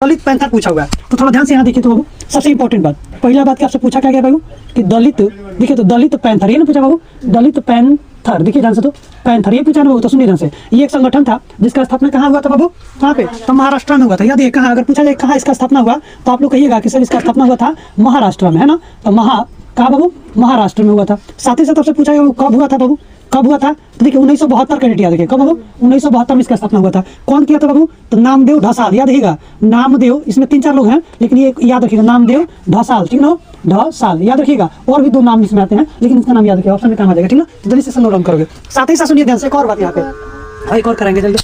दलित panther पूछा हुआ है, तो थोड़ा ध्यान से यहाँ देखिए। तो बाबू सबसे इंपॉर्टेंट बात, पहला बात कि आपसे पूछा क्या गया बाबू कि दलित, देखिए तो दलित पैंथर, ये ना पूछा बाबू, दलित पैंथर, देखिए ध्यान से, तो पैंथर ये पूछा ना बाबू, तो सुनिए ध्यान से। ये एक संगठन था जिसका स्थापना कहाँ हुआ था बाबू, कहाँ पे, तो महाराष्ट्र में हुआ था। याद है कहाँ, अगर पूछा जाए कहाँ इसका स्थापना हुआ, तो आप लोग कहिएगा कि सर इसका स्थापना हुआ था महाराष्ट्र में, है ना। तो कहाँ बाबू, महाराष्ट्र में हुआ था। साथ ही साथ आपसे पूछा गया कब हुआ था बाबू, कब हुआ था, तो देखिए 1972 का डेट याद रखिए, कब बाबू 1972 में इसका स्थापना हुआ था। कौन किया था बाबू, तो नामदेव ढसाल, याद रखिएगा नामदेव, इसमें 3-4 लोग हैं लेकिन ये याद रखिएगा नामदेव ढसाल, ठीक ना, ढसाल याद रखिएगा। और भी 2 नाम इसमें आते हैं लेकिन इसका नाम याद रखिएगा, ऑप्शन में काम आ जाएगा, ठीक ना। तो जल्दी से नोट डाउन करोगे। साथ ही साथ सुनिए ध्यान से, एक और बात यहाँ पे एक और करेंगे जल्दी,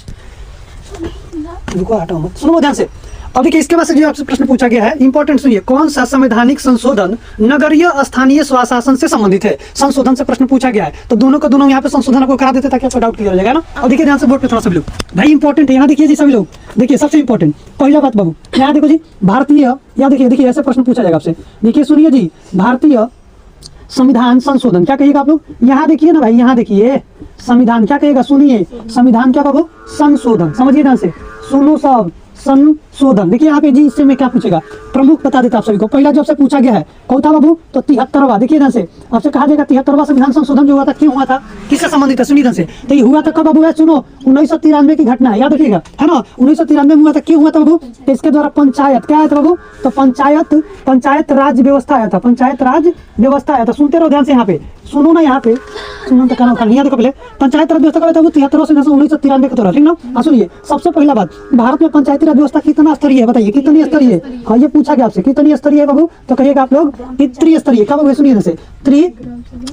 रुको हटाओ मत, सुनो ध्यान से। अब देखिए इसके बाद से जो आपसे प्रश्न पूछा गया है, इंपॉर्टेंट सुनिए, कौन सा संवैधानिक संशोधन नगरीय स्थानीय स्वशासन से संबंधित है, संशोधन से प्रश्न पूछा गया है। तो दोनों का दोनों यहाँ पे संशोधन को करा देते ताकि आपको डाउट क्लियर हो जाएगा ना। अब देखिए ध्यान से बोर्ड पे थोड़ा सा भी लोग भाई इंपॉर्टेंट है, यहाँ देखिए जी सभी लोग, देखिए सबसे इंपॉर्टेंट पहला बात बाबू, यहाँ देखो जी भारतीय, यहाँ देखिए ऐसे प्रश्न पूछा जाएगा आपसे, देखिए सुनिए जी, भारतीय संविधान संशोधन, क्या कहिएगा आप लोग, यहाँ देखिए ना भाई, यहाँ देखिए संविधान क्या कहेगा, सुनिए संविधान क्या बाबू, संशोधन, समझिए ध्यान से, सुनो सब, संशोधन। देखिए यहाँ पे जी इससे मैं क्या पूछेगा, प्रमुख बता देता आप सभी को। पहला जो आपसे पूछा गया है कौन था बाबू, तो 73वां, देखिए ध्यान से आपसे कहा जाएगा 73वां संविधान संशोधन जो हुआ था, क्यों हुआ था, किससे संबंधित है, सुनिए ध्यान से। तो ये हुआ था कब बाबू है, सुनो 1993 की घटना है, याद रखिएगा, है ना। 1993 में हुआ था, क्यों हुआ था बाबू, तो इसके द्वारा पंचायत क्या आया था बाबू, तो पंचायत राज व्यवस्था आया था, पंचायत राज व्यवस्था आया था। सुनते रहो ध्यान से, यहाँ पे सुनो ना, यहाँ पे सुनो तो कहना खाली, देखो पहले पंचायत राज व्यवस्था का था वो 73 से 1993 के दौरान, ठीक ना। सुनिए सबसे पहला बात, भारत में पंचायती राज व्यवस्था कितना स्तरीय है, बताइए कितनी स्तरीय है, हाँ ये पूछा गया आपसे, कितनी स्तरीय है बाबू, तो कहिएगा आप लोग त्रिस्तरीय। कब बाबू, सुनिए जैसे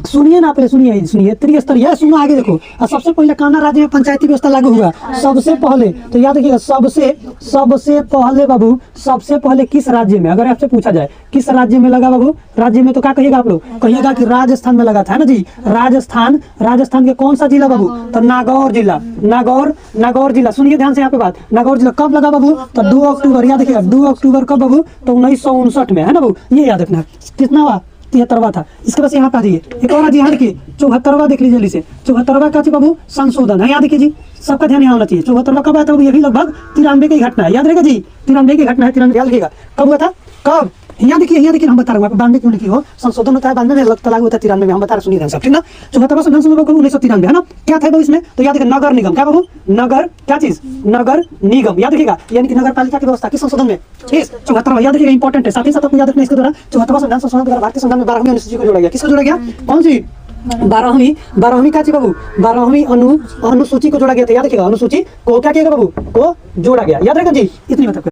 सुनिए ना, पहले सुनिए त्रिस्तरीय, सुनो आगे देखो। और सबसे पहले कौन राज्य में पंचायती व्यवस्था लागू हुआ, सबसे पहले, तो याद रखिएगा सबसे पहले बाबू, सबसे पहले किस राज्य में, अगर आपसे पूछा जाए किस राज्य में लगा बाबू, राज्य में तो क्या कहिएगा आप लोग, कहिएगा कि राजस्थान में लगा था, है ना जी। राजस्थान के कौन सा जिला बाबू, तो नागौर जिला, नागौर जिला। सुनिए ध्यान से यहाँ पे बात, नागौर जिला कब लगा बाबू, तो 2 अक्टूबर, याद रखिएगा 2 अक्टूबर कब बाबू, तो 1959 में, है ना बाबू, ये याद रखना। कितना हुआ, 73वां था। इसके बाद यहाँ पे आ जाइए, एक और यहाँ देखिए 74वां, देख लीजिए जल्दी से, 74वां क्या थी बाबू, संशोधन है, याद देखिए जी, सबका ध्यान यहाँ होना चाहिए। 74वां कब आया था, ये भी लगभग 93 की घटना है, याद रहेगा जी, 93 की घटना है, 93 याद रखिएगा कब हुआ था, कब, यहाँ देखिए हम बता रहे हैं, 92 क्यों लिखी हो, संशोधन होता है 92 में, लगता लागू होता है 93 में, हम बता रहे, सुनिए सब, ठीक ना। 74वां संविधान संशोधन 1993 है ना, क्या था बाबू इसमें, तो याद रखिएगा नगर निगम, क्या बाबू, नगर क्या चीज, नगर निगम, याद रखिएगा, यानी कि नगर पालिका की व्यवस्था किस संशोधन में, 74वां, याद रखिएगा इंपॉर्टेंट है। साथ ही साथ आपको याद रखना इसके द्वारा 74वां संविधान संशोधन द्वारा भारतीय संविधान में 12वीं अनुसूची को जोड़ा गया, किसको जोड़ा गया, कौन सी, 12वीं क्या थी बाबू, 12वीं अनुसूची को जोड़ा गया था, याद रखिएगा अनुसूची को क्या किया बाबू, को जोड़ा गया, याद रखिएगा जी, इतनी बात।